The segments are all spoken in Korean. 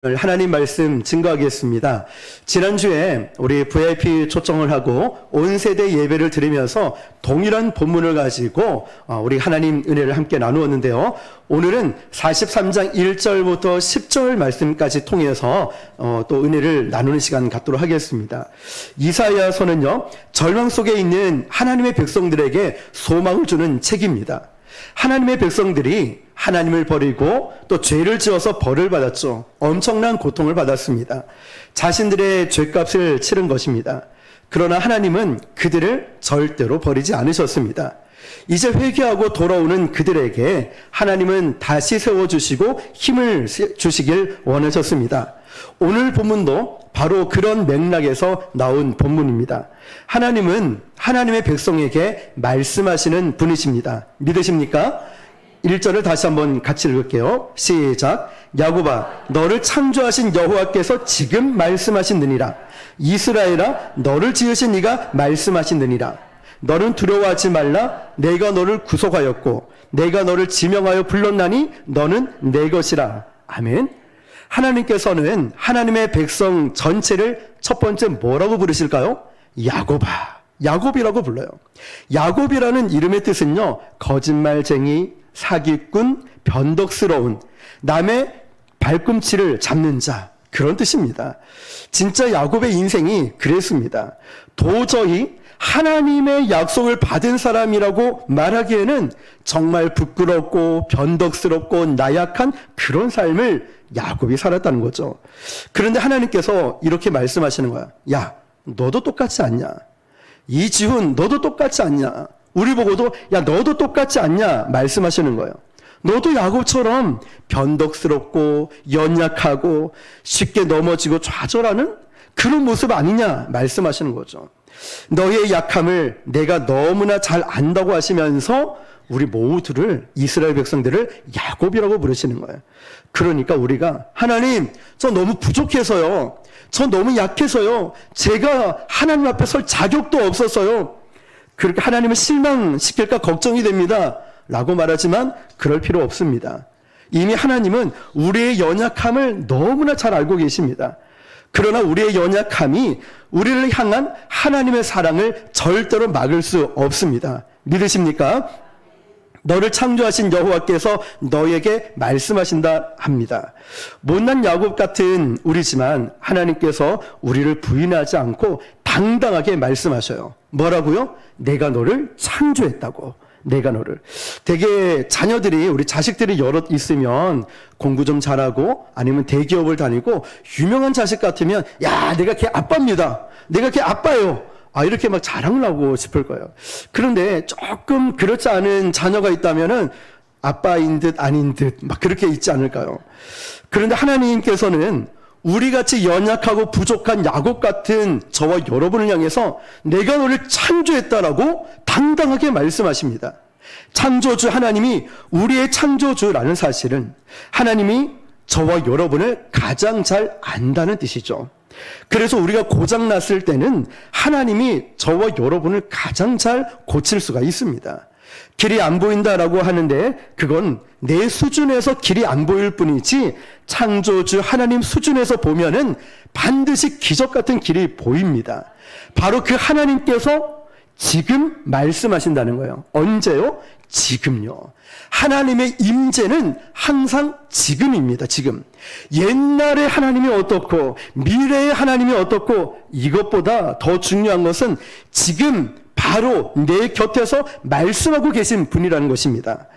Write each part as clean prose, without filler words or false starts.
하나님 말씀 증거하겠습니다. 지난주에 우리 VIP 초청을 하고 온 세대 예배를 드리면서 동일한 본문을 가지고 우리 하나님 은혜를 함께 나누었는데요. 오늘은 43장 1절부터 10절 말씀까지 통해서 또 은혜를 나누는 시간 갖도록 하겠습니다. 이사야서는요, 절망 속에 있는 하나님의 백성들에게 소망을 주는 책입니다. 하나님의 백성들이 하나님을 버리고 또 죄를 지어서 벌을 받았죠. 엄청난 고통을 받았습니다. 자신들의 죄값을 치른 것입니다. 그러나 하나님은 그들을 절대로 버리지 않으셨습니다. 이제 회개하고 돌아오는 그들에게 하나님은 다시 세워주시고 힘을 주시길 원하셨습니다. 오늘 본문도 바로 그런 맥락에서 나온 본문입니다. 하나님은 하나님의 백성에게 말씀하시는 분이십니다. 믿으십니까? 1절을 다시 한번 같이 읽을게요. 시작. 야곱아, 너를 창조하신 여호와께서 지금 말씀하시느니라. 이스라엘아, 너를 지으신 이가 말씀하시느니라. 너는 두려워하지 말라. 내가 너를 구속하였고 내가 너를 지명하여 불렀나니 너는 내 것이라. 아멘. 하나님께서는 하나님의 백성 전체를 첫 번째 뭐라고 부르실까요? 야곱아, 야곱이라고 불러요. 야곱이라는 이름의 뜻은요, 거짓말쟁이, 사기꾼, 변덕스러운, 남의 발꿈치를 잡는 자, 그런 뜻입니다. 진짜 야곱의 인생이 그랬습니다. 도저히 하나님의 약속을 받은 사람이라고 말하기에는 정말 부끄럽고 변덕스럽고 나약한 그런 삶을 야곱이 살았다는 거죠. 그런데 하나님께서 이렇게 말씀하시는 거야. 야, 너도 똑같지 않냐? 이지훈, 너도 똑같지 않냐? 우리 보고도 야, 너도 똑같지 않냐? 말씀하시는 거예요. 너도 야곱처럼 변덕스럽고 연약하고 쉽게 넘어지고 좌절하는 그런 모습 아니냐? 말씀하시는 거죠. 너의 약함을 내가 너무나 잘 안다고 하시면서 우리 모두를, 이스라엘 백성들을 야곱이라고 부르시는 거예요. 그러니까 우리가 하나님, 저 너무 부족해서요, 저 너무 약해서요, 제가 하나님 앞에 설 자격도 없었어요, 그렇게 하나님을 실망시킬까 걱정이 됩니다 라고 말하지만 그럴 필요 없습니다. 이미 하나님은 우리의 연약함을 너무나 잘 알고 계십니다. 그러나 우리의 연약함이 우리를 향한 하나님의 사랑을 절대로 막을 수 없습니다. 믿으십니까? 너를 창조하신 여호와께서 너에게 말씀하신다 합니다. 못난 야곱 같은 우리지만 하나님께서 우리를 부인하지 않고 당당하게 말씀하셔요. 뭐라고요? 내가 너를 창조했다고. 내가 너를. 되게 자녀들이, 우리 자식들이 여럿 있으면 공부 좀 잘하고 아니면 대기업을 다니고 유명한 자식 같으면 야, 내가 걔 아빠입니다, 내가 걔 아빠예요, 이렇게 막 자랑을 하고 싶을 거예요. 그런데 조금 그렇지 않은 자녀가 있다면은 아빠인 듯 아닌 듯 막 그렇게 있지 않을까요? 그런데 하나님께서는 우리같이 연약하고 부족한 야곱 같은 저와 여러분을 향해서 내가 너를 창조했다라고 당당하게 말씀하십니다. 창조주 하나님이 우리의 창조주라는 사실은 하나님이 저와 여러분을 가장 잘 안다는 뜻이죠. 그래서 우리가 고장났을 때는 하나님이 저와 여러분을 가장 잘 고칠 수가 있습니다. 길이 안 보인다라고 하는데 그건 내 수준에서 길이 안 보일 뿐이지 창조주 하나님 수준에서 보면은 반드시 기적 같은 길이 보입니다. 바로 그 하나님께서 지금 말씀하신다는 거예요. 언제요? 지금요. 하나님의 임재는 항상 지금입니다. 지금. 옛날에 하나님이 어떻고 미래의 하나님이 어떻고 이것보다 더 중요한 것은 지금 바로 내 곁에서 말씀하고 계신 분이라는 것입니다.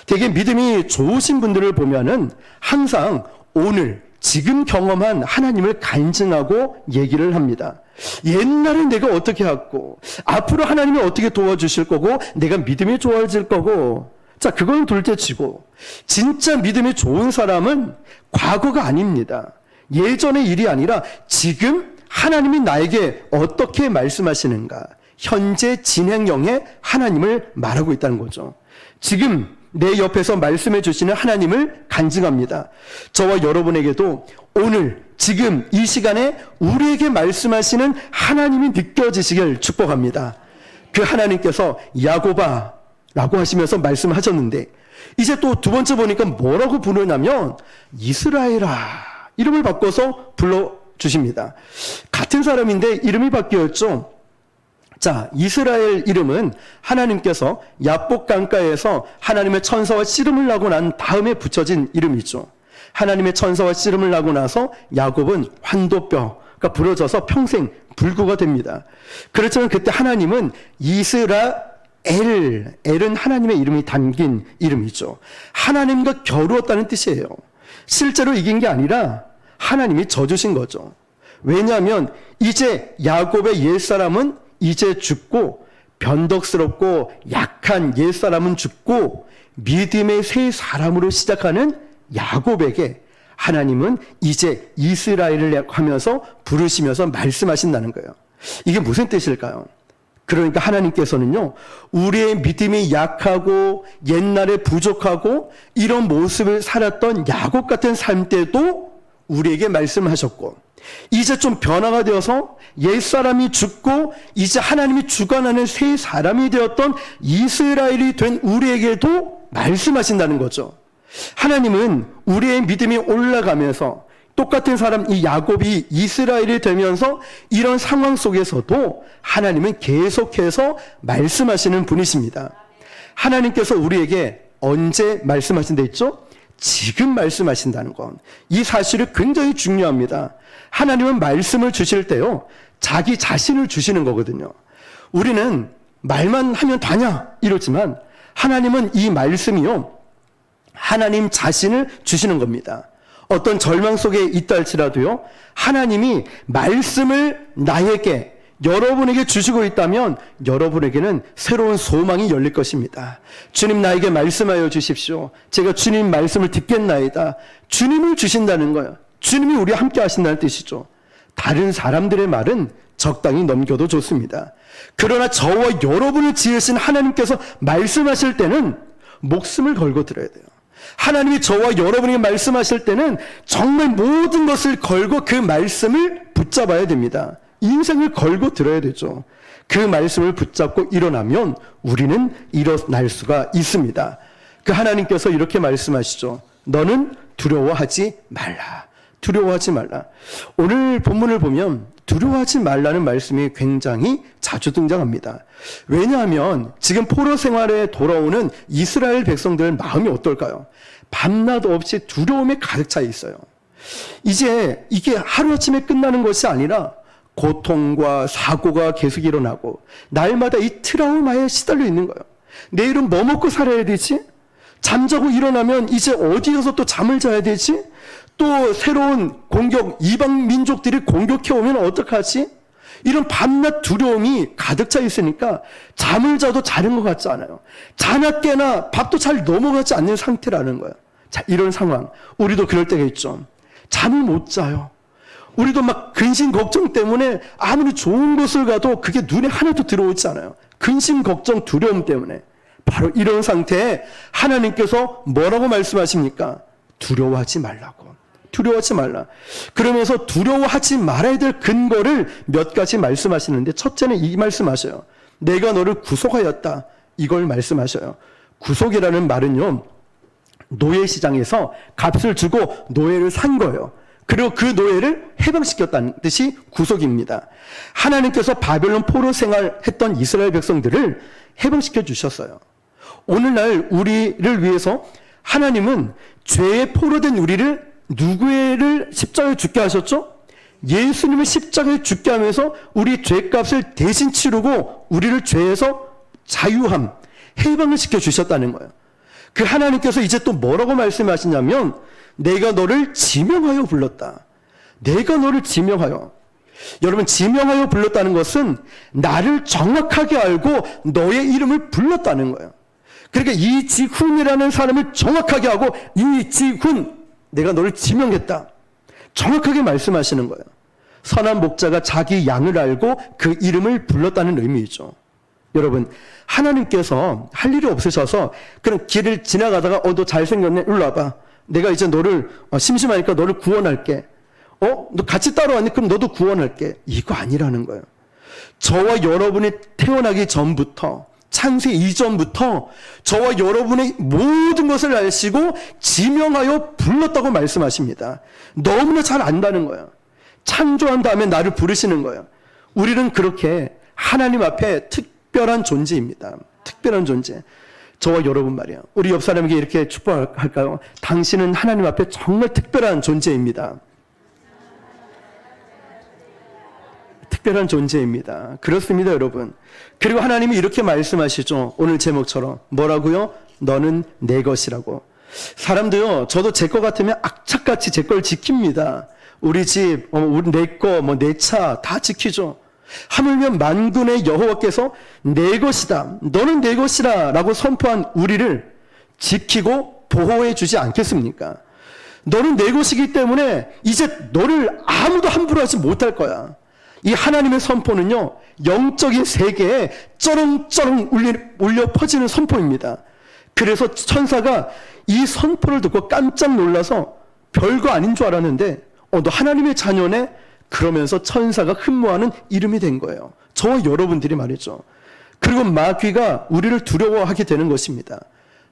되게 믿음이 좋으신 분들을 보면은 항상 오늘 지금 경험한 하나님을 간증하고 얘기를 합니다. 옛날에 내가 어떻게 했고 앞으로 하나님이 어떻게 도와주실 거고 내가 믿음이 좋아질 거고, 자, 그건 둘째치고 진짜 믿음이 좋은 사람은 과거가 아닙니다. 예전의 일이 아니라 지금 하나님이 나에게 어떻게 말씀하시는가, 현재 진행형의 하나님을 말하고 있다는 거죠. 지금 내 옆에서 말씀해 주시는 하나님을 간증합니다. 저와 여러분에게도 오늘 지금 이 시간에 우리에게 말씀하시는 하나님이 느껴지시길 축복합니다. 그 하나님께서 야곱아 라고 하시면서 말씀하셨는데 이제 또 두 번째 보니까 뭐라고 부르냐면 이스라엘아, 이름을 바꿔서 불러주십니다. 같은 사람인데 이름이 바뀌었죠. 자, 이스라엘 이름은 하나님께서 야복 강가에서 하나님의 천사와 씨름을 나고 난 다음에 붙여진 이름이죠. 하나님의 천사와 씨름을 나고 나서 야곱은 환도뼈가 부러져서 평생 불구가 됩니다. 그렇지만 그때 하나님은 엘은 하나님의 이름이 담긴 이름이죠. 하나님과 겨루었다는 뜻이에요. 실제로 이긴 게 아니라 하나님이 져주신 거죠. 왜냐하면 이제 야곱의 옛사람은 이제 죽고 변덕스럽고 약한 옛사람은 죽고 믿음의 새 사람으로 시작하는 야곱에게 하나님은 이제 이스라엘을 하면서 부르시면서 말씀하신다는 거예요. 이게 무슨 뜻일까요? 그러니까 하나님께서는요, 우리의 믿음이 약하고 옛날에 부족하고 이런 모습을 살았던 야곱 같은 삶 때도 우리에게 말씀하셨고, 이제 좀 변화가 되어서 옛사람이 죽고 이제 하나님이 주관하는 새 사람이 되었던 이스라엘이 된 우리에게도 말씀하신다는 거죠. 하나님은 우리의 믿음이 올라가면서 똑같은 사람 이 야곱이 이스라엘이 되면서 이런 상황 속에서도 하나님은 계속해서 말씀하시는 분이십니다. 하나님께서 우리에게 언제 말씀하신다 했죠? 지금 말씀하신다는 건 이 사실이 굉장히 중요합니다. 하나님은 말씀을 주실 때요, 자기 자신을 주시는 거거든요. 우리는 말만 하면 다냐 이러지만 하나님은 이 말씀이요, 하나님 자신을 주시는 겁니다. 어떤 절망 속에 있다 할지라도요, 하나님이 말씀을 나에게, 여러분에게 주시고 있다면 여러분에게는 새로운 소망이 열릴 것입니다. 주님 나에게 말씀하여 주십시오. 제가 주님 말씀을 듣겠나이다. 주님을 주신다는 거예요. 주님이 우리와 함께 하신다는 뜻이죠. 다른 사람들의 말은 적당히 넘겨도 좋습니다. 그러나 저와 여러분을 지으신 하나님께서 말씀하실 때는 목숨을 걸고 들어야 돼요. 하나님이 저와 여러분에게 말씀하실 때는 정말 모든 것을 걸고 그 말씀을 붙잡아야 됩니다. 인생을 걸고 들어야 되죠. 그 말씀을 붙잡고 일어나면 우리는 일어날 수가 있습니다. 그 하나님께서 이렇게 말씀하시죠. 너는 두려워하지 말라. 두려워하지 말라. 오늘 본문을 보면 두려워하지 말라는 말씀이 굉장히 자주 등장합니다. 왜냐하면 지금 포로 생활에 돌아오는 이스라엘 백성들 마음이 어떨까요? 밤낮 없이 두려움에 가득 차 있어요. 이제 이게 하루아침에 끝나는 것이 아니라 고통과 사고가 계속 일어나고 날마다 이 트라우마에 시달려 있는 거예요. 내일은 뭐 먹고 살아야 되지? 잠자고 일어나면 이제 어디 가서 또 잠을 자야 되지? 또 새로운 공격, 이방 민족들이 공격해 오면 어떡하지? 이런 밤낮 두려움이 가득 차 있으니까 잠을 자도 자는 것 같지 않아요. 자나 깨나 밥도 잘 넘어가지 않는 상태라는 거예요. 자, 이런 상황. 우리도 그럴 때가 있죠. 잠을 못 자요. 우리도 막 근심 걱정 때문에 아무리 좋은 곳을 가도 그게 눈에 하나도 들어오지 않아요. 근심 걱정 두려움 때문에. 바로 이런 상태에 하나님께서 뭐라고 말씀하십니까? 두려워하지 말라고. 두려워하지 말라. 그러면서 두려워하지 말아야 될 근거를 몇 가지 말씀하시는데, 첫째는 이 말씀하셔요. 내가 너를 구속하였다. 이걸 말씀하셔요. 구속이라는 말은요, 노예시장에서 값을 주고 노예를 산 거예요. 그리고 그 노예를 해방시켰다는 뜻이 구속입니다. 하나님께서 바벨론 포로 생활했던 이스라엘 백성들을 해방시켜 주셨어요. 오늘날 우리를 위해서 하나님은 죄의 포로된 우리를 누구를 십자가에 죽게 하셨죠? 예수님을 십자가에 죽게 하면서 우리 죄값을 대신 치르고 우리를 죄에서 자유함, 해방을 시켜 주셨다는 거예요. 그 하나님께서 이제 또 뭐라고 말씀하시냐면, 내가 너를 지명하여 불렀다. 내가 너를 지명하여. 여러분, 지명하여 불렀다는 것은 나를 정확하게 알고 너의 이름을 불렀다는 거예요. 그러니까 이지훈이라는 사람을 정확하게 하고, 이지훈, 내가 너를 지명했다. 정확하게 말씀하시는 거예요. 선한 목자가 자기 양을 알고 그 이름을 불렀다는 의미이죠. 여러분, 하나님께서 할 일이 없으셔서 그런 길을 지나가다가 너 잘생겼네, 일로 와봐. 내가 이제 너를 심심하니까 너를 구원할게. 너 같이 따라왔니? 그럼 너도 구원할게. 이거 아니라는 거예요. 저와 여러분이 태어나기 전부터 창세 이전부터 저와 여러분의 모든 것을 아시고 지명하여 불렀다고 말씀하십니다. 너무나 잘 안다는 거예요. 창조한 다음에 나를 부르시는 거예요. 우리는 그렇게 하나님 앞에 특별한 존재입니다. 특별한 존재. 저와 여러분 말이에요. 우리 옆 사람에게 이렇게 축복할까요? 당신은 하나님 앞에 정말 특별한 존재입니다. 특별한 존재입니다. 그렇습니다, 여러분. 그리고 하나님이 이렇게 말씀하시죠. 오늘 제목처럼. 뭐라고요? 너는 내 것이라고. 사람도요, 저도 제 거 같으면 악착같이 제 걸 지킵니다. 우리 집, 내 거, 내 차 다 지키죠. 하물며 만군의 여호와께서 내 것이다, 너는 내 것이라 라고 선포한 우리를 지키고 보호해 주지 않겠습니까? 너는 내 것이기 때문에 이제 너를 아무도 함부로 하지 못할 거야. 이 하나님의 선포는요, 영적인 세계에 쩌렁쩌렁 울려 퍼지는 선포입니다. 그래서 천사가 이 선포를 듣고 깜짝 놀라서 별거 아닌 줄 알았는데 너 하나님의 자녀네? 그러면서 천사가 흠모하는 이름이 된 거예요. 저와 여러분들이 말이죠. 그리고 마귀가 우리를 두려워하게 되는 것입니다.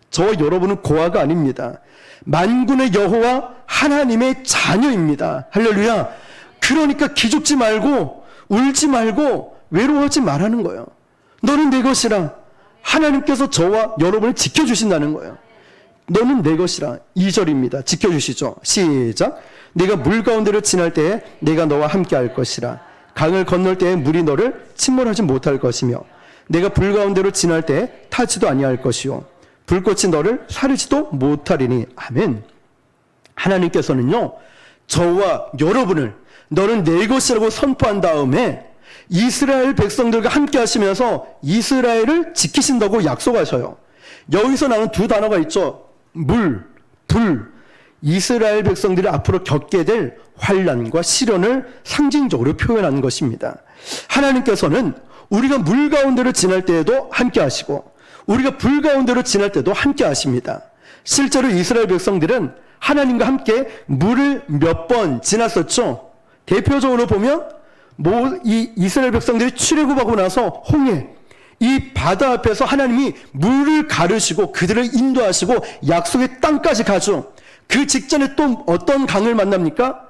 저와 여러분은 고아가 아닙니다. 만군의 여호와 하나님의 자녀입니다. 할렐루야. 그러니까 기죽지 말고 울지 말고 외로워하지 말라는 거예요. 너는 내 것이라. 하나님께서 저와 여러분을 지켜주신다는 거예요. 너는 내 것이라. 2절입니다. 지켜주시죠. 시작. 네가 물 가운데를 지날 때에 내가 너와 함께 할 것이라. 강을 건널 때에 물이 너를 침몰하지 못할 것이며 내가 불 가운데로 지날 때에 타지도 아니할 것이요 불꽃이 너를 사르지도 못하리니. 아멘. 하나님께서는요, 저와 여러분을 너는 내 것이라고 선포한 다음에 이스라엘 백성들과 함께 하시면서 이스라엘을 지키신다고 약속하셔요. 여기서 나오는 두 단어가 있죠. 물, 불. 이스라엘 백성들이 앞으로 겪게 될 환난과 시련을 상징적으로 표현한 것입니다. 하나님께서는 우리가 물 가운데로 지날 때에도 함께 하시고 우리가 불 가운데로 지날 때도 함께 하십니다. 실제로 이스라엘 백성들은 하나님과 함께 물을 몇 번 지났었죠. 대표적으로 보면 이 이스라엘 백성들이 출애굽하고 나서 홍해, 이 바다 앞에서 하나님이 물을 가르시고 그들을 인도하시고 약속의 땅까지 가죠. 그 직전에 또 어떤 강을 만납니까?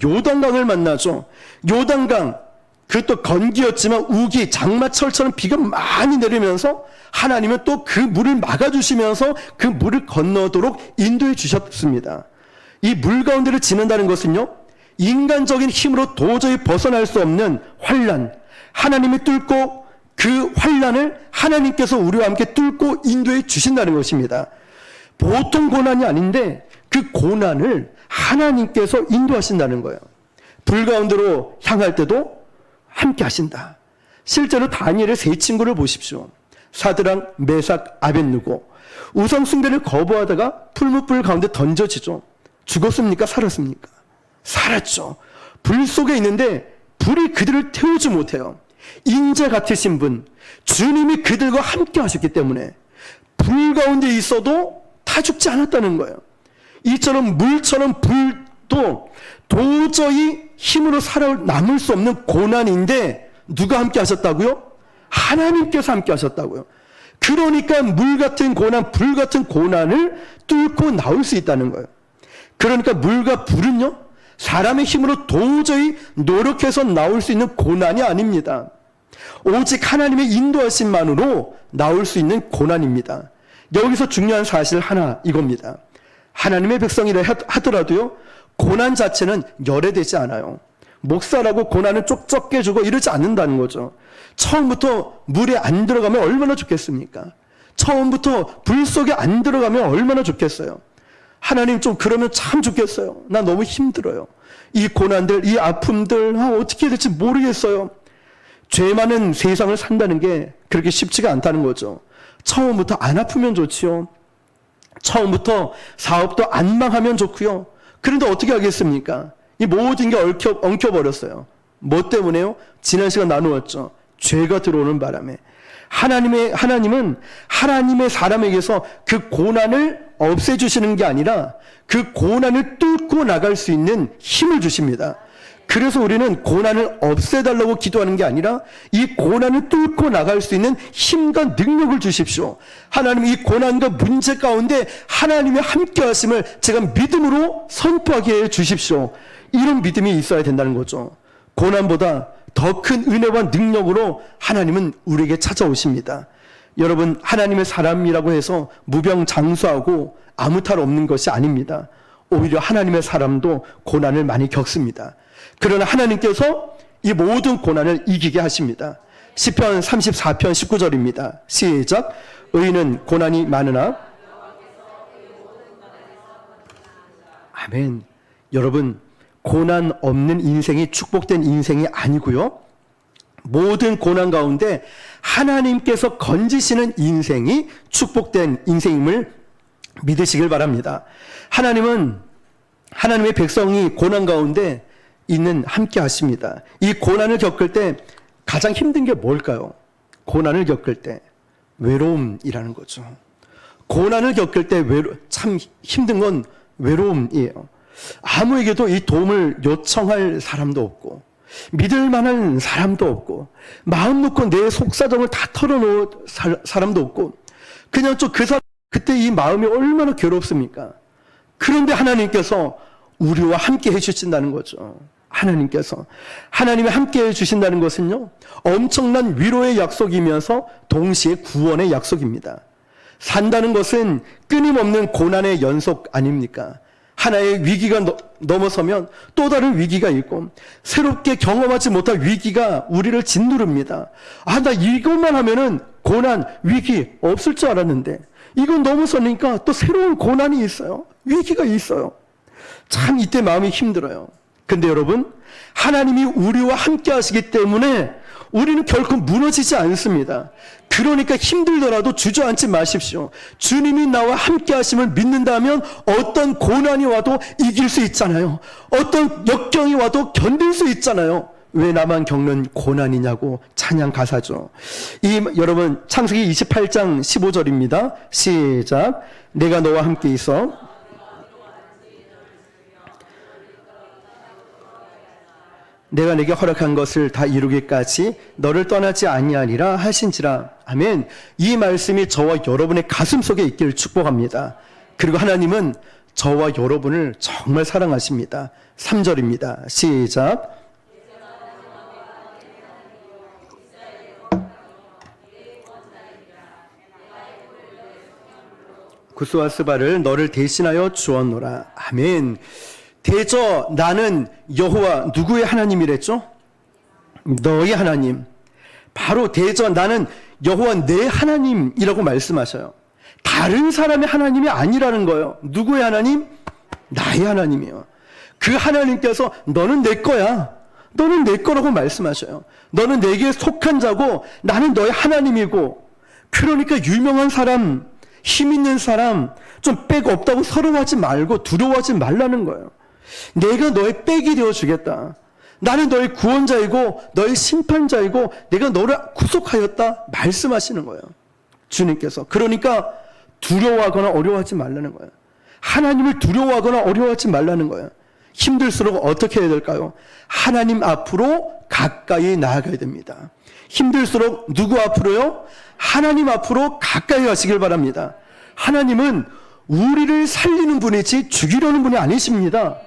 요단강을 만나죠. 요단강, 그것도 건기였지만 우기, 장마철처럼 비가 많이 내리면서 하나님은 또 그 물을 막아주시면서 그 물을 건너도록 인도해 주셨습니다. 이 물 가운데를 지난다는 것은요, 인간적인 힘으로 도저히 벗어날 수 없는 환난, 하나님이 뚫고 그 환난을 하나님께서 우리와 함께 뚫고 인도해 주신다는 것입니다. 보통 고난이 아닌데 그 고난을 하나님께서 인도하신다는 거예요. 불 가운데로 향할 때도 함께 하신다. 실제로 다니엘의 세 친구를 보십시오. 사드락, 메삭, 아벳느고. 우상 숭배를 거부하다가 풀무불 가운데 던져지죠. 죽었습니까? 살았습니까? 살았죠. 불 속에 있는데 불이 그들을 태우지 못해요. 인자 같으신 분, 주님이 그들과 함께 하셨기 때문에 불 가운데 있어도 다 죽지 않았다는 거예요. 이처럼 물처럼 불도 도저히 힘으로 살아남을 수 없는 고난인데 누가 함께 하셨다고요? 하나님께서 함께 하셨다고요. 그러니까 물 같은 고난, 불 같은 고난을 뚫고 나올 수 있다는 거예요. 그러니까 물과 불은요, 사람의 힘으로 도저히 노력해서 나올 수 있는 고난이 아닙니다. 오직 하나님의 인도하심만으로 나올 수 있는 고난입니다. 여기서 중요한 사실 하나, 이겁니다. 하나님의 백성이라 하더라도요, 고난 자체는 열애되지 않아요. 목사라고 고난을 쪽쪽 깨주고 이러지 않는다는 거죠. 처음부터 물에 안 들어가면 얼마나 좋겠습니까? 처음부터 불 속에 안 들어가면 얼마나 좋겠어요? 하나님 좀 그러면 참 좋겠어요. 나 너무 힘들어요. 이 고난들, 이 아픔들, 어떻게 해야 될지 모르겠어요. 죄 많은 세상을 산다는 게 그렇게 쉽지가 않다는 거죠. 처음부터 안 아프면 좋지요. 처음부터 사업도 안 망하면 좋고요. 그런데 어떻게 하겠습니까? 이 모든 게 엉켜버렸어요. 뭐 때문에요? 지난 시간 나누었죠. 죄가 들어오는 바람에. 하나님은 하나님의 사람에게서 그 고난을 없애주시는 게 아니라 그 고난을 뚫고 나갈 수 있는 힘을 주십니다. 그래서 우리는 고난을 없애달라고 기도하는 게 아니라 이 고난을 뚫고 나갈 수 있는 힘과 능력을 주십시오. 하나님, 이 고난과 문제 가운데 하나님의 함께 하심을 제가 믿음으로 선포하게 해 주십시오. 이런 믿음이 있어야 된다는 거죠. 고난보다 더 큰 은혜와 능력으로 하나님은 우리에게 찾아오십니다. 여러분, 하나님의 사람이라고 해서 무병장수하고 아무 탈 없는 것이 아닙니다. 오히려 하나님의 사람도 고난을 많이 겪습니다. 그러나 하나님께서 이 모든 고난을 이기게 하십니다. 시편 34편 19절입니다. 시작. 의인은 고난이 많으나. 아멘. 여러분, 고난 없는 인생이 축복된 인생이 아니고요. 모든 고난 가운데 하나님께서 건지시는 인생이 축복된 인생임을 믿으시길 바랍니다. 하나님은 하나님의 백성이 고난 가운데 있는 함께 하십니다. 이 고난을 겪을 때 가장 힘든 게 뭘까요? 고난을 겪을 때 외로움이라는 거죠. 고난을 겪을 때 참 힘든 건 외로움이에요. 아무에게도 이 도움을 요청할 사람도 없고 믿을 만한 사람도 없고 마음 놓고 내 속사정을 다 털어놓을 사람도 없고 그냥 좀 그때 이 마음이 얼마나 괴롭습니까? 그런데 하나님께서 우리와 함께 해주신다는 거죠. 하나님이 함께 해주신다는 것은요, 엄청난 위로의 약속이면서 동시에 구원의 약속입니다. 산다는 것은 끊임없는 고난의 연속 아닙니까? 하나의 위기가 넘어서면 또 다른 위기가 있고 새롭게 경험하지 못할 위기가 우리를 짓누릅니다. 나 이것만 하면은 고난, 위기 없을 줄 알았는데 이건 넘어서니까 또 새로운 고난이 있어요. 위기가 있어요. 참 이때 마음이 힘들어요. 근데 여러분, 하나님이 우리와 함께 하시기 때문에 우리는 결코 무너지지 않습니다. 그러니까 힘들더라도 주저앉지 마십시오. 주님이 나와 함께 하심을 믿는다면 어떤 고난이 와도 이길 수 있잖아요. 어떤 역경이 와도 견딜 수 있잖아요. 왜 나만 겪는 고난이냐고 찬양 가사죠. 여러분, 창세기 28장 15절입니다. 시작. 내가 너와 함께 있어 내가 내게 허락한 것을 다 이루기까지 너를 떠나지 아니하리라 하신지라. 아멘. 이 말씀이 저와 여러분의 가슴 속에 있기를 축복합니다. 그리고 하나님은 저와 여러분을 정말 사랑하십니다. 3절입니다. 시작. 구스와 스바를 너를 대신하여 주었노라. 아멘. 대저 나는 여호와, 누구의 하나님이랬죠? 너의 하나님. 바로 대저 나는 여호와 내 하나님이라고 말씀하셔요. 다른 사람의 하나님이 아니라는 거예요. 누구의 하나님? 나의 하나님이에요. 그 하나님께서 너는 내 거야, 너는 내 거라고 말씀하셔요. 너는 내게 속한 자고 나는 너의 하나님이고. 그러니까 유명한 사람, 힘 있는 사람, 좀 빽 없다고 서러워하지 말고 두려워하지 말라는 거예요. 내가 너의 빽이 되어주겠다. 나는 너의 구원자이고 너의 심판자이고 내가 너를 구속하였다 말씀하시는 거예요, 주님께서. 그러니까 두려워하거나 어려워하지 말라는 거예요. 하나님을 두려워하거나 어려워하지 말라는 거예요. 힘들수록 어떻게 해야 될까요? 하나님 앞으로 가까이 나아가야 됩니다. 힘들수록 누구 앞으로요? 하나님 앞으로 가까이 가시길 바랍니다. 하나님은 우리를 살리는 분이지 죽이려는 분이 아니십니다.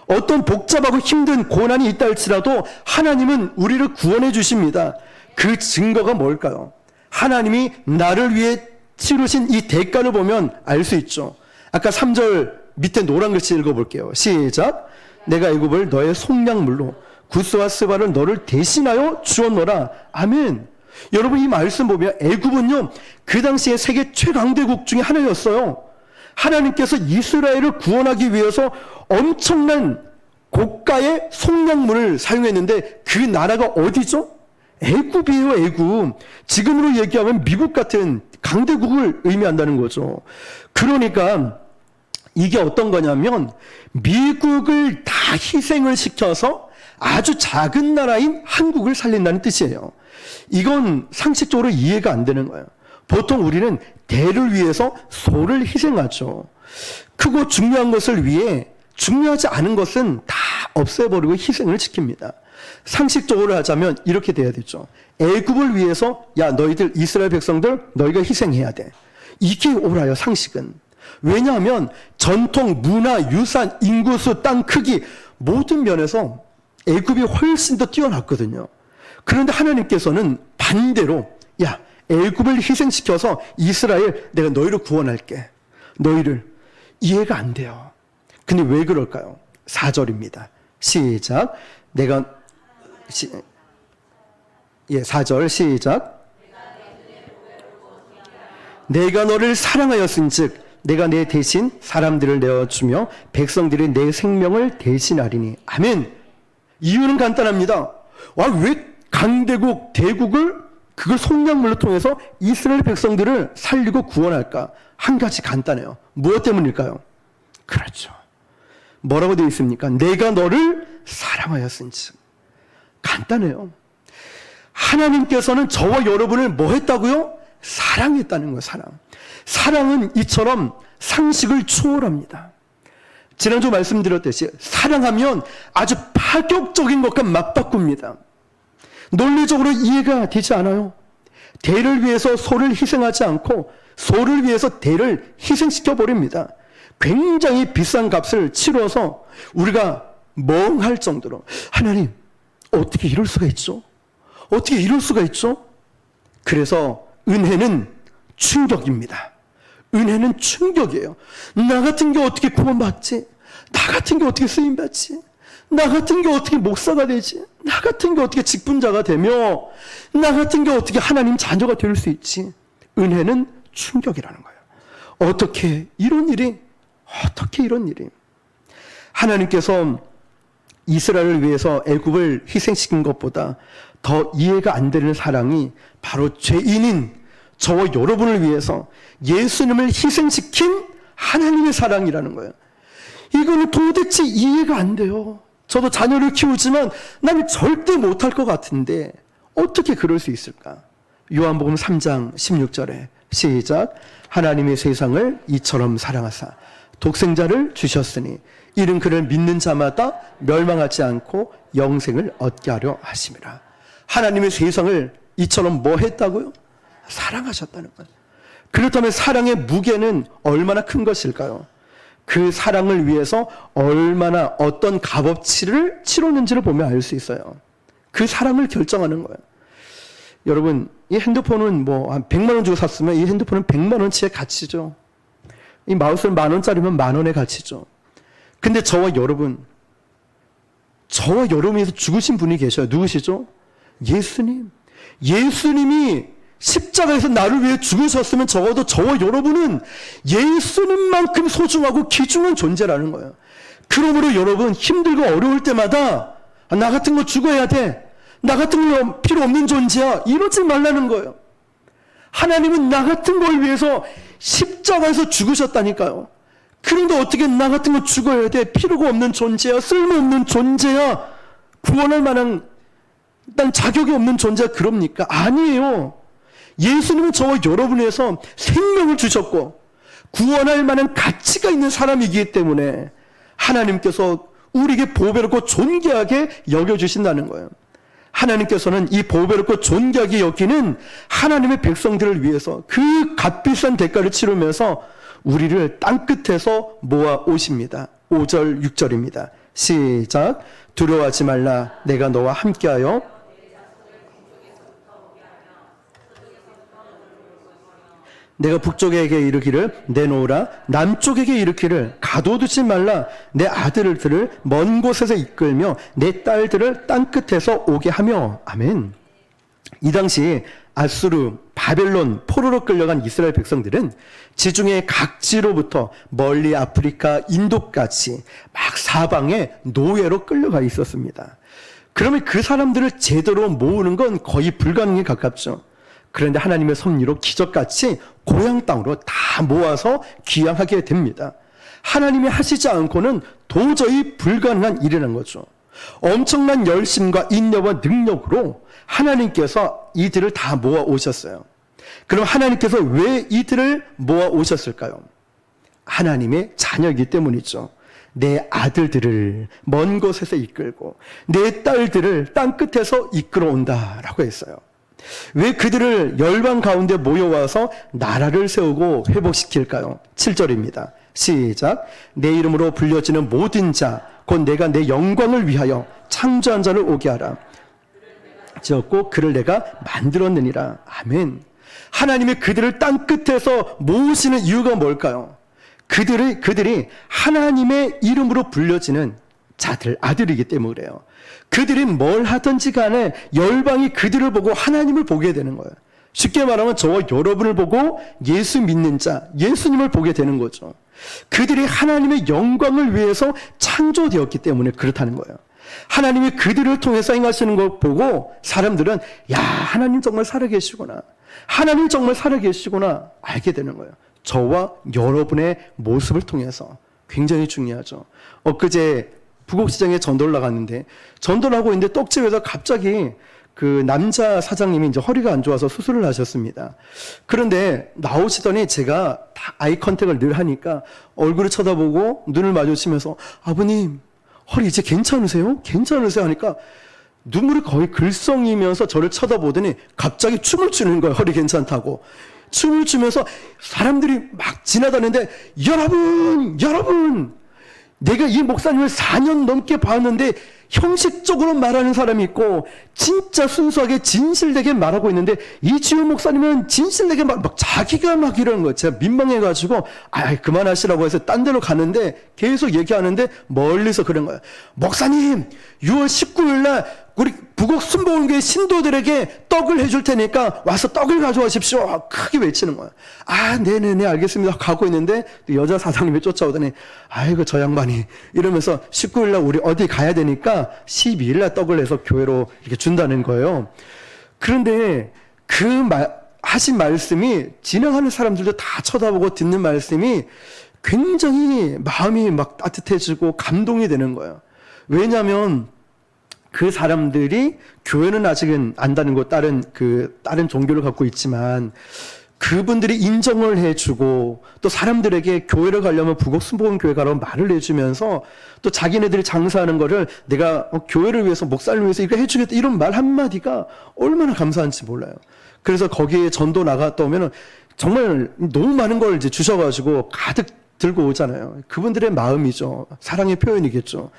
어떤 복잡하고 힘든 고난이 있다 할지라도 하나님은 우리를 구원해 주십니다. 그 증거가 뭘까요? 하나님이 나를 위해 치르신 이 대가를 보면 알 수 있죠. 아까 3절 밑에 노란 글씨 읽어볼게요. 시작. 내가 애굽을 너의 속량물로 구스와 스바를 너를 대신하여 주었노라. 아멘. 여러분, 이 말씀 보면 애굽은요, 그 당시에 세계 최강대국 중에 하나였어요. 하나님께서 이스라엘을 구원하기 위해서 엄청난 고가의 속량물을 사용했는데 그 나라가 어디죠? 애굽이에요, 애굽. 지금으로 얘기하면 미국 같은 강대국을 의미한다는 거죠. 그러니까 이게 어떤 거냐면 미국을 다 희생을 시켜서 아주 작은 나라인 한국을 살린다는 뜻이에요. 이건 상식적으로 이해가 안 되는 거예요. 보통 우리는 대를 위해서 소를 희생하죠. 크고 중요한 것을 위해 중요하지 않은 것은 다 없애버리고 희생을 지킵니다. 상식적으로 하자면 이렇게 돼야 되죠. 애굽을 위해서 야 너희들 이스라엘 백성들 너희가 희생해야 돼. 이게 옳아요. 상식은. 왜냐하면 전통, 문화, 유산, 인구수, 땅 크기 모든 면에서 애굽이 훨씬 더 뛰어났거든요. 그런데 하나님께서는 반대로 야 애굽을 희생시켜서 이스라엘 내가 너희를 구원할게. 너희를. 이해가 안 돼요. 근데 왜 그럴까요? 4절입니다. 시작. 4절 시작. 내가 너를 사랑하였은즉 내가 내 대신 사람들을 내어주며 백성들이 내 생명을 대신하리니. 아멘. 이유는 간단합니다. 왜 강대국 대국을 그걸 속량물로 통해서 이스라엘 백성들을 살리고 구원할까? 한 가지 간단해요. 무엇 때문일까요? 그렇죠. 뭐라고 되어 있습니까? 내가 너를 사랑하였은즉. 간단해요. 하나님께서는 저와 여러분을 뭐 했다고요? 사랑했다는 거예요. 사랑은 이처럼 상식을 초월합니다. 지난주 말씀드렸듯이 사랑하면 아주 파격적인 것과 맞바꿉니다. 논리적으로 이해가 되지 않아요. 대를 위해서 소를 희생하지 않고 소를 위해서 대를 희생시켜 버립니다. 굉장히 비싼 값을 치러서 우리가 멍할 정도로 하나님 어떻게 이럴 수가 있죠? 어떻게 이럴 수가 있죠? 그래서 은혜는 충격입니다. 은혜는 충격이에요. 나 같은 게 어떻게 구원받지? 나 같은 게 어떻게 쓰임받지? 나 같은 게 어떻게 목사가 되지? 나 같은 게 어떻게 직분자가 되며 나 같은 게 어떻게 하나님 자녀가 될 수 있지? 은혜는 충격이라는 거예요. 어떻게 이런 일이 하나님께서 이스라엘을 위해서 애굽을 희생시킨 것보다 더 이해가 안 되는 사랑이 바로 죄인인 저와 여러분을 위해서 예수님을 희생시킨 하나님의 사랑이라는 거예요. 이거는 도대체 이해가 안 돼요. 저도 자녀를 키우지만 나는 절대 못할 것 같은데 어떻게 그럴 수 있을까? 요한복음 3장 16절에 시작. 하나님의 세상을 이처럼 사랑하사 독생자를 주셨으니 이는 그를 믿는 자마다 멸망하지 않고 영생을 얻게 하려 하심이라. 하나님의 세상을 이처럼 뭐 했다고요? 사랑하셨다는 거예요. 그렇다면 사랑의 무게는 얼마나 큰 것일까요? 그 사랑을 위해서 얼마나 어떤 값어치를 치렀는지를 보면 알 수 있어요. 그 사랑을 결정하는 거예요. 여러분, 이 핸드폰은 한 100만 원 주고 샀으면 이 핸드폰은 100만 원치의 가치죠. 이 마우스는 10,000원짜리면 10,000원의 가치죠. 근데 저와 여러분이 위해서 죽으신 분이 계셔요. 누구시죠? 예수님. 예수님이 십자가에서 나를 위해 죽으셨으면 적어도 저와 여러분은 예수님만큼 소중하고 귀중한 존재라는 거예요. 그러므로 여러분 힘들고 어려울 때마다 나 같은 거 죽어야 돼. 나 같은 거 필요 없는 존재야. 이러지 말라는 거예요. 하나님은 나 같은 걸 위해서 십자가에서 죽으셨다니까요. 그런데 어떻게 나 같은 거 죽어야 돼? 필요가 없는 존재야. 쓸모없는 존재야. 구원할 만한 난 자격이 없는 존재가 그럽니까? 아니에요. 예수님은 저와 여러분을 위해서 생명을 주셨고 구원할 만한 가치가 있는 사람이기 때문에 하나님께서 우리에게 보배롭고 존귀하게 여겨주신다는 거예요. 하나님께서는 이 보배롭고 존귀하게 여기는 하나님의 백성들을 위해서 그 값비싼 대가를 치르면서 우리를 땅끝에서 모아 오십니다. 5절 6절입니다. 시작. 두려워하지 말라. 내가 너와 함께하여 내가 북쪽에게 이르기를 내놓으라. 남쪽에게 이르기를 가둬두지 말라. 내 아들들을 먼 곳에서 이끌며 내 딸들을 땅끝에서 오게 하며. 아멘. 이 당시 아수르, 바벨론, 포로로 끌려간 이스라엘 백성들은 지중해 각지로부터 멀리 아프리카, 인도까지 막 사방에 노예로 끌려가 있었습니다. 그러면 그 사람들을 제대로 모으는 건 거의 불가능에 가깝죠. 그런데 하나님의 섭리로 기적같이 고향 땅으로 다 모아서 귀양하게 됩니다. 하나님이 하시지 않고는 도저히 불가능한 일이라는 거죠. 엄청난 열심과 인내와 능력으로 하나님께서 이들을 다 모아 오셨어요. 그럼 하나님께서 왜 이들을 모아 오셨을까요? 하나님의 자녀이기 때문이죠. 내 아들들을 먼 곳에서 이끌고 내 딸들을 땅끝에서 이끌어 온다라고 했어요. 왜 그들을 열방 가운데 모여와서 나라를 세우고 회복시킬까요? 7절입니다. 시작. 내 이름으로 불려지는 모든 자 곧 내가 내 영광을 위하여 창조한 자를 오게 하라. 지었고 그를 내가 만들었느니라. 아멘. 하나님이 그들을 땅끝에서 모으시는 이유가 뭘까요? 그들이 하나님의 이름으로 불려지는 자들, 아들이기 때문에 그래요. 그들이 뭘 하든지 간에 열방이 그들을 보고 하나님을 보게 되는 거예요. 쉽게 말하면 저와 여러분을 보고 예수 믿는 자, 예수님을 보게 되는 거죠. 그들이 하나님의 영광을 위해서 창조되었기 때문에 그렇다는 거예요. 하나님이 그들을 통해서 행하시는 걸 보고 사람들은 야, 하나님 정말 살아계시구나. 하나님 정말 살아계시구나 알게 되는 거예요. 저와 여러분의 모습을 통해서. 굉장히 중요하죠. 엊그제 부곡시장에 전도를 나갔는데 전도를 하고 있는데 떡집에서 갑자기 그 남자 사장님이 이제 허리가 안 좋아서 수술을 하셨습니다. 그런데 나오시더니 제가 다 아이 컨택을 늘 하니까 얼굴을 쳐다보고 눈을 마주치면서 아버님 허리 이제 괜찮으세요? 괜찮으세요? 하니까 눈물이 거의 글썽이면서 저를 쳐다보더니 갑자기 춤을 추는 거예요. 허리 괜찮다고. 춤을 추면서 사람들이 막 지나다니는데 여러분 내가 이 목사님을 4년 넘게 봤는데 형식적으로 말하는 사람이 있고 진짜 순수하게 진실되게 말하고 있는데 이지훈 목사님은 진실되게 막 자기가 막 이러는 거예요. 제가 민망해가지고 그만하시라고 해서 딴 데로 가는데 계속 얘기하는데 멀리서 그런 거예요. 목사님 6월 19일 날 우리 부곡 순복음교회 신도들에게 떡을 해줄 테니까 와서 떡을 가져가십시오. 크게 외치는 거예요. 네네네 알겠습니다. 가고 있는데 여자 사장님이 쫓아오더니 아이고 저 양반이 이러면서 19일 날 우리 어디 가야 되니까 12일 날 떡을 해서 교회로 이렇게 준다는 거예요. 그런데 하신 말씀이 진행하는 사람들도 다 쳐다보고 듣는 말씀이 굉장히 마음이 막 따뜻해지고 감동이 되는 거예요. 왜냐하면 그 사람들이 교회는 아직은 안다는 거 다른 종교를 갖고 있지만 그분들이 인정을 해주고 또 사람들에게 교회를 가려면 부곡 순복음교회 가라고 말을 해주면서 또 자기네들이 장사하는 거를 내가 교회를 위해서 목사를 위해서 이거 해주겠다 이런 말 한마디가 얼마나 감사한지 몰라요. 그래서 거기에 전도 나갔다 오면은 정말 너무 많은 걸 이제 주셔가지고 가득 들고 오잖아요. 그분들의 마음이죠. 사랑의 표현이겠죠.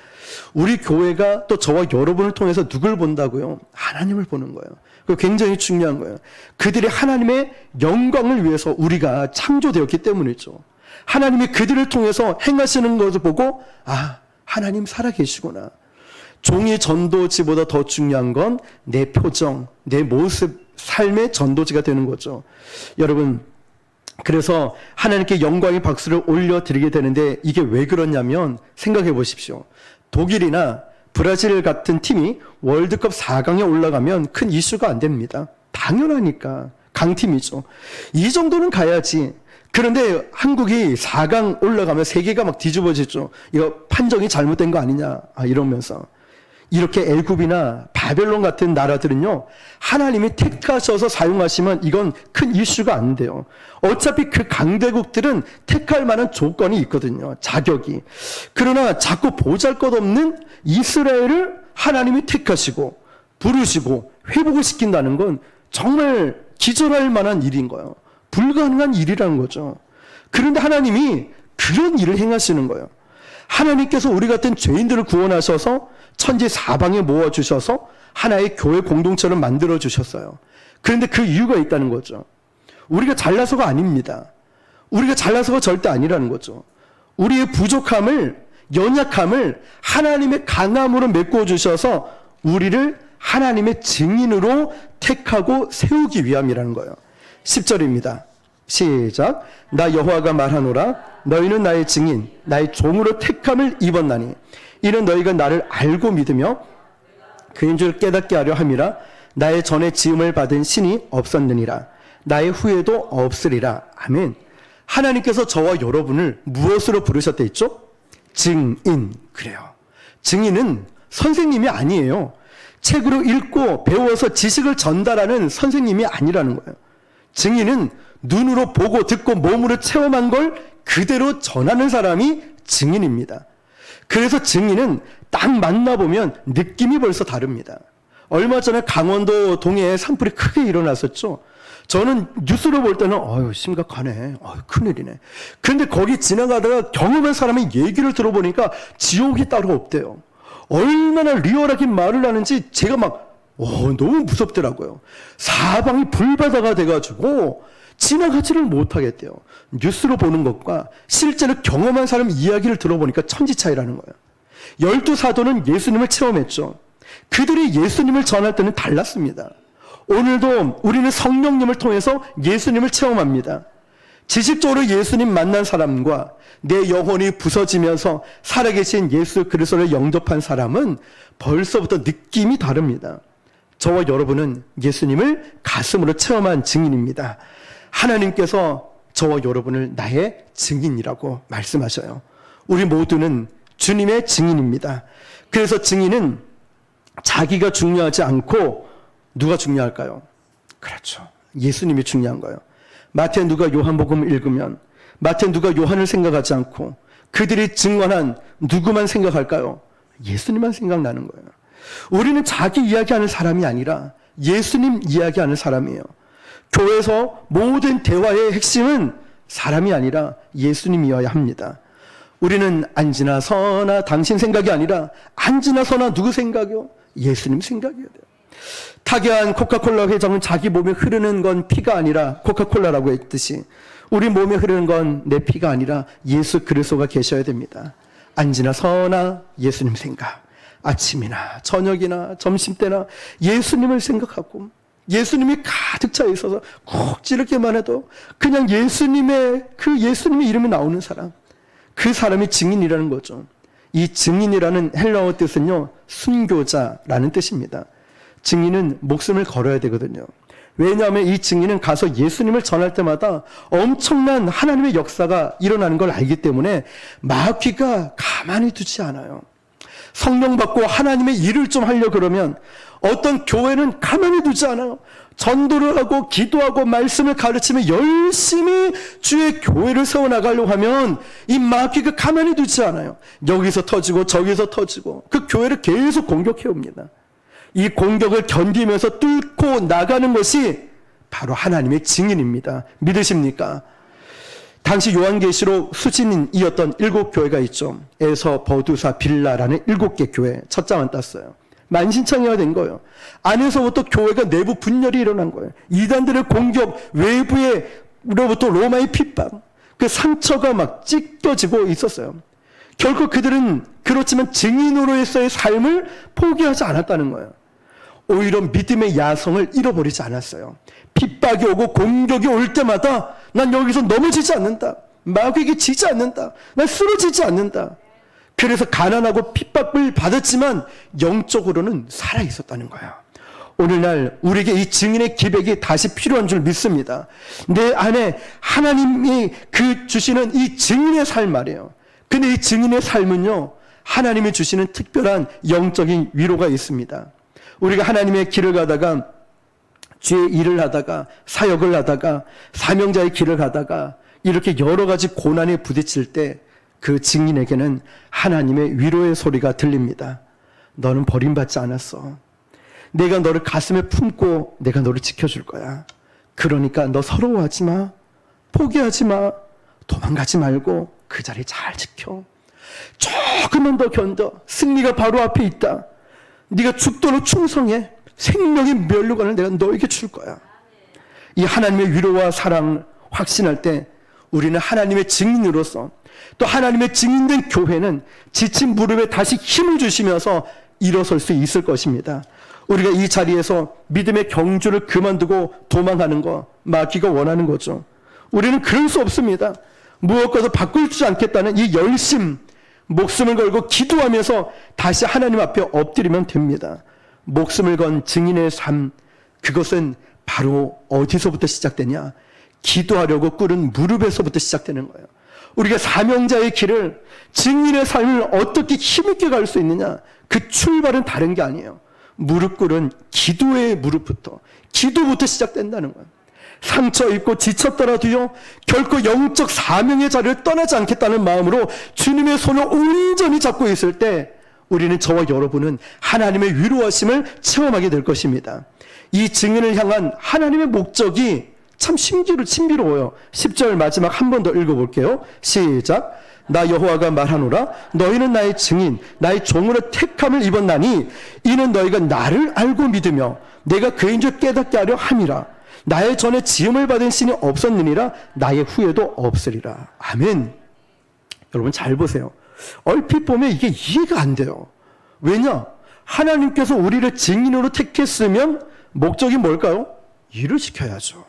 우리 교회가 또 저와 여러분을 통해서 누굴 본다고요? 하나님을 보는 거예요. 그거 굉장히 중요한 거예요. 그들이 하나님의 영광을 위해서 우리가 창조되었기 때문이죠. 하나님이 그들을 통해서 행하시는 것을 보고 하나님 살아계시구나. 종이 전도지보다 더 중요한 건 내 표정, 내 모습, 삶의 전도지가 되는 거죠. 여러분 그래서 하나님께 영광의 박수를 올려드리게 되는데 이게 왜 그러냐면 생각해 보십시오. 독일이나 브라질 같은 팀이 월드컵 4강에 올라가면 큰 이슈가 안 됩니다. 당연하니까 강팀이죠. 이 정도는 가야지. 그런데 한국이 4강 올라가면 세계가 막 뒤집어지죠. 이거 판정이 잘못된 거 아니냐 이러면서. 이렇게 애굽이나 바벨론 같은 나라들은요 하나님이 택하셔서 사용하시면 이건 큰 이슈가 안 돼요. 어차피 그 강대국들은 택할 만한 조건이 있거든요. 자격이. 그러나 자꾸 보잘것없는 이스라엘을 하나님이 택하시고 부르시고 회복을 시킨다는 건 정말 기절할 만한 일인 거예요. 불가능한 일이라는 거죠. 그런데 하나님이 그런 일을 행하시는 거예요. 하나님께서 우리 같은 죄인들을 구원하셔서 천지 사방에 모아주셔서 하나의 교회 공동체를 만들어주셨어요. 그런데 그 이유가 있다는 거죠. 우리가 잘나서가 아닙니다. 우리가 잘나서가 절대 아니라는 거죠. 우리의 부족함을, 연약함을 하나님의 강함으로 메꿔주셔서 우리를 하나님의 증인으로 택하고 세우기 위함이라는 거예요. 10절입니다. 시작. 나 여호와가 말하노라 너희는 나의 증인 나의 종으로 택함을 입었나니 이는 너희가 나를 알고 믿으며 그인 줄 깨닫게 하려 함이라. 나의 전에 지음을 받은 신이 없었느니라. 나의 후에도 없으리라. 아멘. 하나님께서 저와 여러분을 무엇으로 부르셨다 했죠? 증인. 그래요. 증인은 선생님이 아니에요. 책으로 읽고 배워서 지식을 전달하는 선생님이 아니라는 거예요. 증인은 눈으로 보고 듣고 몸으로 체험한 걸 그대로 전하는 사람이 증인입니다. 그래서 증인은 딱 만나보면 느낌이 벌써 다릅니다. 얼마 전에 강원도 동해에 산불이 크게 일어났었죠. 저는 뉴스로 볼 때는 심각하네. 큰일이네. 그런데 거기 지나가다가 경험한 사람의 얘기를 들어보니까 지옥이 따로 없대요. 얼마나 리얼하게 말을 하는지 제가 너무 무섭더라고요. 사방이 불바다가 돼가지고 지나가지를 못하겠대요. 뉴스로 보는 것과 실제로 경험한 사람 이야기를 들어보니까 천지 차이라는 거예요. 12사도는 예수님을 체험했죠. 그들이 예수님을 전할 때는 달랐습니다. 오늘도 우리는 성령님을 통해서 예수님을 체험합니다. 지식적으로 예수님 만난 사람과 내 영혼이 부서지면서 살아계신 예수 그리스도를 영접한 사람은 벌써부터 느낌이 다릅니다. 저와 여러분은 예수님을 가슴으로 체험한 증인입니다. 하나님께서 저와 여러분을 나의 증인이라고 말씀하셔요. 우리 모두는 주님의 증인입니다. 그래서 증인은 자기가 중요하지 않고 누가 중요할까요? 그렇죠. 예수님이 중요한 거예요. 마태, 누가 요한복음을 읽으면 마태, 누가 요한을 생각하지 않고 그들이 증언한 누구만 생각할까요? 예수님만 생각나는 거예요. 우리는 자기 이야기하는 사람이 아니라 예수님 이야기하는 사람이에요. 교회에서 모든 대화의 핵심은 사람이 아니라 예수님이어야 합니다. 우리는 안지나 서나 당신 생각이 아니라 안지나 서나 누구 생각이요? 예수님 생각이어야 돼요. 타계한 코카콜라 회장은 자기 몸에 흐르는 건 피가 아니라 코카콜라라고 했듯이 우리 몸에 흐르는 건 내 피가 아니라 예수 그리스도가 계셔야 됩니다. 안지나 서나 예수님 생각, 아침이나 저녁이나 점심때나 예수님을 생각하고 예수님이 가득 차 있어서 꼭 찌르기만 해도 그냥 예수님의 이름이 나오는 사람, 그 사람이 증인이라는 거죠. 이 증인이라는 헬라어 뜻은요, 순교자라는 뜻입니다. 증인은 목숨을 걸어야 되거든요. 왜냐하면 이 증인은 가서 예수님을 전할 때마다 엄청난 하나님의 역사가 일어나는 걸 알기 때문에 마귀가 가만히 두지 않아요. 성령 받고 하나님의 일을 좀 하려고 그러면 어떤 교회는 가만히 두지 않아요. 전도를 하고 기도하고 말씀을 가르치며 열심히 주의 교회를 세워나가려고 하면 이 마귀가 가만히 두지 않아요. 여기서 터지고 저기서 터지고 그 교회를 계속 공격해 옵니다. 이 공격을 견디면서 뚫고 나가는 것이 바로 하나님의 증인입니다. 믿으십니까? 당시 요한계시록 수진이었던 7교회가 있죠. 에서, 버두사, 빌라라는 7개 교회 첫 장만 땄어요. 만신창이가 된 거예요. 안에서부터 교회가 내부 분열이 일어난 거예요. 이단들의 공격, 외부로부터 로마의 핍박, 그 상처가 막 찢겨지고 있었어요. 결국 그들은 그렇지만 증인으로서의 삶을 포기하지 않았다는 거예요. 오히려 믿음의 야성을 잃어버리지 않았어요. 핍박이 오고 공격이 올 때마다 난 여기서 넘어지지 않는다. 마귀에게 지지 않는다. 난 쓰러지지 않는다. 그래서 가난하고 핍박을 받았지만 영적으로는 살아있었다는 거예요. 오늘날 우리에게 이 증인의 기백이 다시 필요한 줄 믿습니다. 내 안에 하나님이 주시는 이 증인의 삶 말이에요. 근데 이 증인의 삶은요, 하나님이 주시는 특별한 영적인 위로가 있습니다. 우리가 하나님의 길을 가다가 주의 일을 하다가 사역을 하다가 사명자의 길을 가다가 이렇게 여러 가지 고난에 부딪힐 때 그 증인에게는 하나님의 위로의 소리가 들립니다. 너는 버림받지 않았어. 내가 너를 가슴에 품고 내가 너를 지켜줄 거야. 그러니까 너 서러워하지 마. 포기하지 마. 도망가지 말고 그 자리 잘 지켜. 조금만 더 견뎌. 승리가 바로 앞에 있다. 네가 죽도록 충성해. 생명의 면류관을 내가 너에게 줄 거야. 이 하나님의 위로와 사랑 확신할 때 우리는 하나님의 증인으로서 또 하나님의 증인된 교회는 지친 무릎에 다시 힘을 주시면서 일어설 수 있을 것입니다. 우리가 이 자리에서 믿음의 경주를 그만두고 도망하는 거 마귀가 원하는 거죠. 우리는 그럴 수 없습니다. 무엇과도 바꿀 줄 않겠다는 이 열심, 목숨을 걸고 기도하면서 다시 하나님 앞에 엎드리면 됩니다. 목숨을 건 증인의 삶, 그것은 바로 어디서부터 시작되냐? 기도하려고 꿇은 무릎에서부터 시작되는 거예요. 우리가 사명자의 길을, 증인의 삶을 어떻게 힘있게 갈 수 있느냐? 그 출발은 다른 게 아니에요. 무릎 꿇은 기도의 무릎부터, 기도부터 시작된다는 거예요. 상처 입고 지쳤더라도요, 결코 영적 사명의 자리를 떠나지 않겠다는 마음으로 주님의 손을 온전히 잡고 있을 때 우리는, 저와 여러분은 하나님의 위로하심을 체험하게 될 것입니다. 이 증인을 향한 하나님의 목적이 참 신비로워요. 10절 마지막 한 번 더 읽어볼게요. 시작. 나 여호와가 말하노라. 너희는 나의 증인, 나의 종으로 택함을 입었나니 이는 너희가 나를 알고 믿으며 내가 그인 줄 깨닫게 하려 함이라. 나의 전에 지음을 받은 신이 없었느니라. 나의 후에도 없으리라. 아멘. 여러분 잘 보세요. 얼핏 보면 이게 이해가 안 돼요. 왜냐? 하나님께서 우리를 증인으로 택했으면 목적이 뭘까요? 일을 시켜야죠.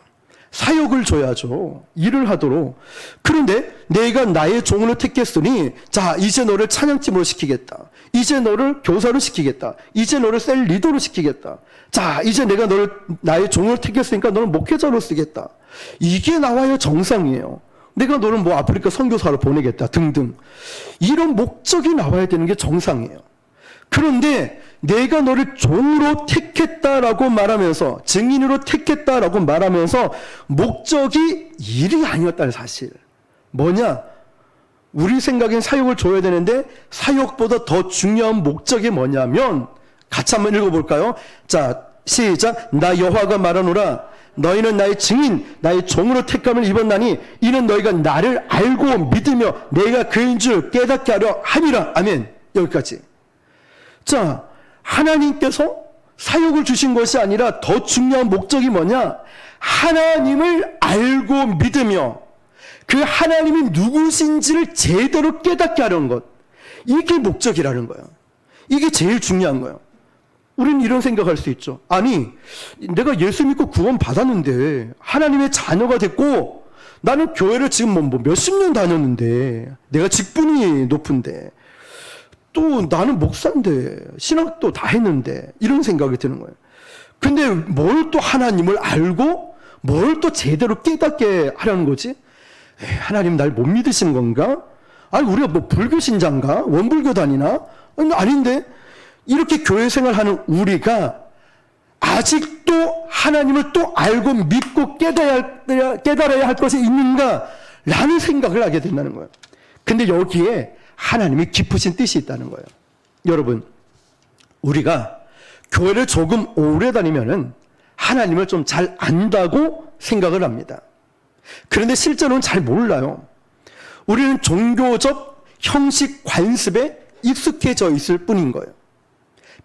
사역을 줘야죠. 일을 하도록. 그런데 내가 나의 종으로 택했으니, 자, 이제 너를 찬양팀으로 시키겠다. 이제 너를 교사로 시키겠다. 이제 너를 셀 리더로 시키겠다. 자, 이제 내가 너를 나의 종으로 택했으니까 너를 목회자로 쓰겠다. 이게 나와야 정상이에요. 내가 너를 뭐 아프리카 선교사로 보내겠다 등등. 이런 목적이 나와야 되는 게 정상이에요. 그런데 내가 너를 종으로 택했다라고 말하면서, 증인으로 택했다라고 말하면서 목적이 일이 아니었다는 사실. 뭐냐? 우리 생각엔 사역을 줘야 되는데 사역보다 더 중요한 목적이 뭐냐면, 같이 한번 읽어볼까요? 자, 시작. 나 여호와가 말하노라. 너희는 나의 증인, 나의 종으로 택함을 입었나니 이는 너희가 나를 알고 믿으며 내가 그인 줄 깨닫게 하려 함이라. 아멘. 여기까지. 자, 하나님께서 사역을 주신 것이 아니라 더 중요한 목적이 뭐냐? 하나님을 알고 믿으며 그 하나님이 누구신지를 제대로 깨닫게 하려는 것. 이게 목적이라는 거예요. 이게 제일 중요한 거예요. 우리는 이런 생각할 수 있죠. 아니, 내가 예수 믿고 구원 받았는데 하나님의 자녀가 됐고 나는 교회를 지금 뭐 몇십 년 다녔는데, 내가 직분이 높은데, 또 나는 목사인데 신학도 다 했는데, 이런 생각이 드는 거예요. 근데 뭘 또 하나님을 알고 뭘 또 제대로 깨닫게 하려는 거지? 하나님 날 못 믿으신 건가? 아니, 우리가 뭐 불교 신자인가? 원불교 다니나? 아닌데? 이렇게 교회 생활하는 우리가 아직도 하나님을 또 알고 믿고 깨달아야 할 것이 있는가? 라는 생각을 하게 된다는 거예요. 근데 여기에 하나님이 깊으신 뜻이 있다는 거예요. 여러분, 우리가 교회를 조금 오래 다니면은 하나님을 좀 잘 안다고 생각을 합니다. 그런데 실제로는 잘 몰라요. 우리는 종교적 형식 관습에 익숙해져 있을 뿐인 거예요.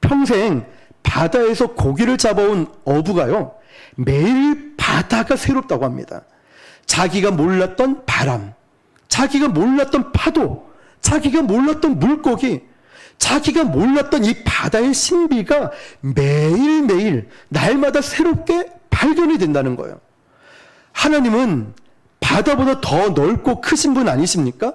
평생 바다에서 고기를 잡아온 어부가요, 매일 바다가 새롭다고 합니다. 자기가 몰랐던 바람, 자기가 몰랐던 파도, 자기가 몰랐던 물고기, 자기가 몰랐던 이 바다의 신비가 매일매일 날마다 새롭게 발견이 된다는 거예요. 하나님은 바다보다 더 넓고 크신 분 아니십니까?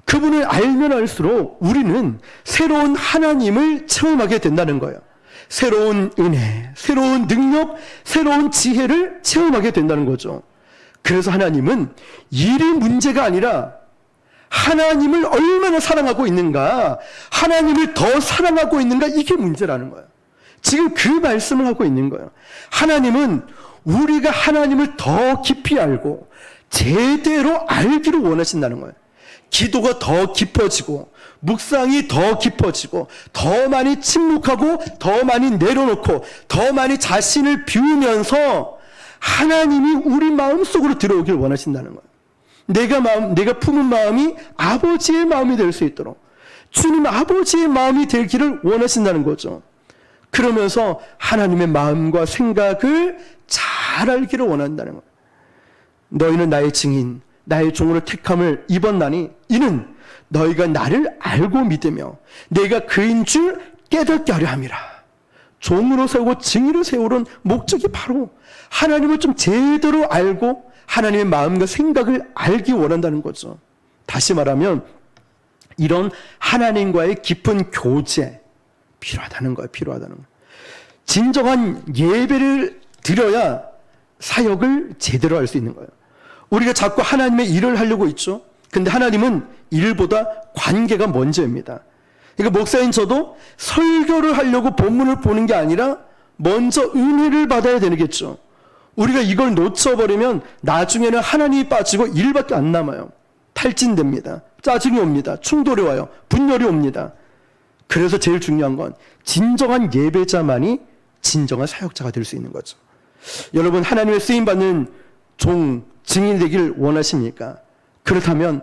그분을 알면 알수록 우리는 새로운 하나님을 체험하게 된다는 거예요. 새로운 은혜, 새로운 능력, 새로운 지혜를 체험하게 된다는 거죠. 그래서 하나님은 일이 문제가 아니라 하나님을 얼마나 사랑하고 있는가, 하나님을 더 사랑하고 있는가, 이게 문제라는 거예요. 지금 그 말씀을 하고 있는 거예요. 하나님은 우리가 하나님을 더 깊이 알고 제대로 알기를 원하신다는 거예요. 기도가 더 깊어지고 묵상이 더 깊어지고 더 많이 침묵하고 더 많이 내려놓고 더 많이 자신을 비우면서 하나님이 우리 마음속으로 들어오길 원하신다는 거예요. 내가 품은 마음이 아버지의 마음이 될 수 있도록 주님 아버지의 마음이 되기를 원하신다는 거죠. 그러면서 하나님의 마음과 생각을 잘 알기를 원한다는 거예요. 너희는 나의 증인, 나의 종으로 택함을 입었나니 이는 너희가 나를 알고 믿으며 내가 그인 줄 깨닫게 하려 함이라. 종으로 세우고 증인으로 세우는 목적이 바로 하나님을 좀 제대로 알고 하나님의 마음과 생각을 알기 원한다는 거죠. 다시 말하면 이런 하나님과의 깊은 교제 필요하다는 거예요. 필요하다는 거예요. 진정한 예배를 드려야 사역을 제대로 할 수 있는 거예요. 우리가 자꾸 하나님의 일을 하려고 있죠. 근데 하나님은 일보다 관계가 먼저입니다. 그러니까 목사인 저도 설교를 하려고 본문을 보는 게 아니라 먼저 은혜를 받아야 되겠죠. 우리가 이걸 놓쳐버리면 나중에는 하나님이 빠지고 일밖에 안 남아요. 탈진됩니다. 짜증이 옵니다. 충돌이 와요. 분열이 옵니다. 그래서 제일 중요한 건 진정한 예배자만이 진정한 사역자가 될 수 있는 거죠. 여러분, 하나님의 쓰임받는 종, 증인이 되길 원하십니까? 그렇다면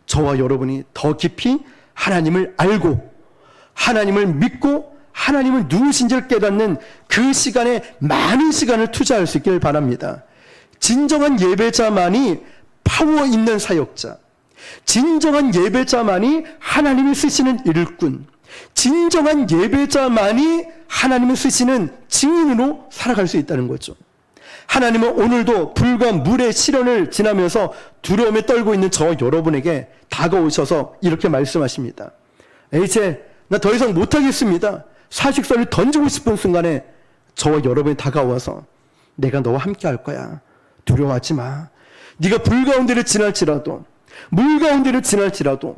저와 여러분이 더 깊이 하나님을 알고 하나님을 믿고 하나님은 누구신지를 깨닫는 그 시간에 많은 시간을 투자할 수 있길 바랍니다. 진정한 예배자만이 파워 있는 사역자, 진정한 예배자만이 하나님이 쓰시는 일꾼, 진정한 예배자만이 하나님을 쓰시는 증인으로 살아갈 수 있다는 거죠. 하나님은 오늘도 불과 물의 시련을 지나면서 두려움에 떨고 있는 저와 여러분에게 다가오셔서 이렇게 말씀하십니다. 이제 나 더 이상 못하겠습니다. 사직서를 던지고 싶은 순간에 저와 여러분이 다가와서 내가 너와 함께 할 거야. 두려워하지 마. 네가 불 가운데를 지날지라도 물 가운데를 지날지라도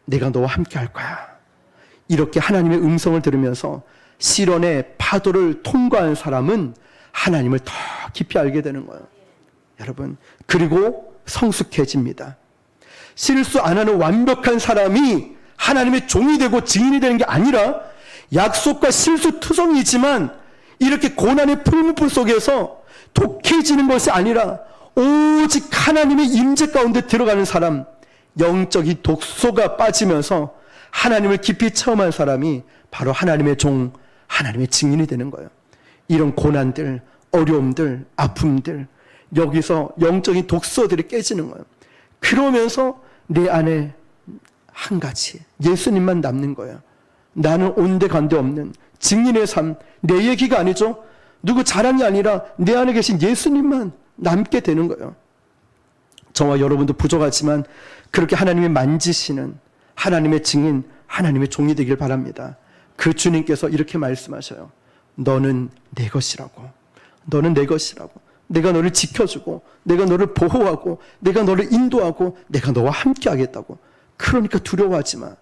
내가 너와 함께 할 거야. 이렇게 하나님의 음성을 들으면서 시련의 파도를 통과한 사람은 하나님을 더 깊이 알게 되는 거예요. 여러분, 그리고 성숙해집니다. 실수 안 하는 완벽한 사람이 하나님의 종이 되고 증인이 되는 게 아니라 약속과 실수투성이지만 이렇게 고난의 풀무불 속에서 독해지는 것이 아니라 오직 하나님의 임재 가운데 들어가는 사람, 영적인 독소가 빠지면서 하나님을 깊이 체험한 사람이 바로 하나님의 종, 하나님의 증인이 되는 거예요. 이런 고난들, 어려움들, 아픔들, 여기서 영적인 독소들이 깨지는 거예요. 그러면서 내 안에 한 가지, 예수님만 남는 거예요. 나는 온데간데 없는 증인의 삶, 내 얘기가 아니죠. 누구 자랑이 아니라 내 안에 계신 예수님만 남게 되는 거예요. 저와 여러분도 부족하지만 그렇게 하나님이 만지시는 하나님의 증인, 하나님의 종이 되길 바랍니다. 그 주님께서 이렇게 말씀하셔요. 너는 내 것이라고. 너는 내 것이라고. 내가 너를 지켜주고 내가 너를 보호하고 내가 너를 인도하고 내가 너와 함께 하겠다고. 그러니까 두려워하지 마.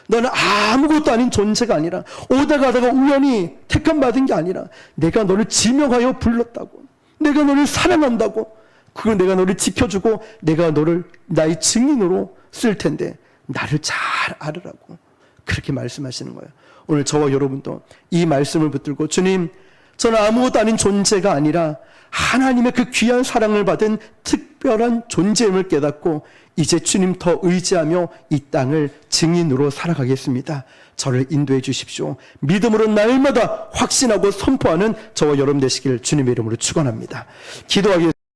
너는 아무것도 아닌 존재가 아니라 오다 가다가 우연히 택함받은 게 아니라 내가 너를 지명하여 불렀다고. 내가 너를 사랑한다고. 그리고 내가 너를 지켜주고 내가 너를 나의 증인으로 쓸 텐데 나를 잘 알으라고. 그렇게 말씀하시는 거예요. 오늘 저와 여러분도 이 말씀을 붙들고 주님, 저는 아무것도 아닌 존재가 아니라 하나님의 그 귀한 사랑을 받은 특별한 존재임을 깨닫고 이제 주님 더 의지하며 이 땅을 증인으로 살아가겠습니다. 저를 인도해 주십시오. 믿음으로 날마다 확신하고 선포하는 저와 여러분 되시길 주님의 이름으로 축원합니다. 기도하겠습니다.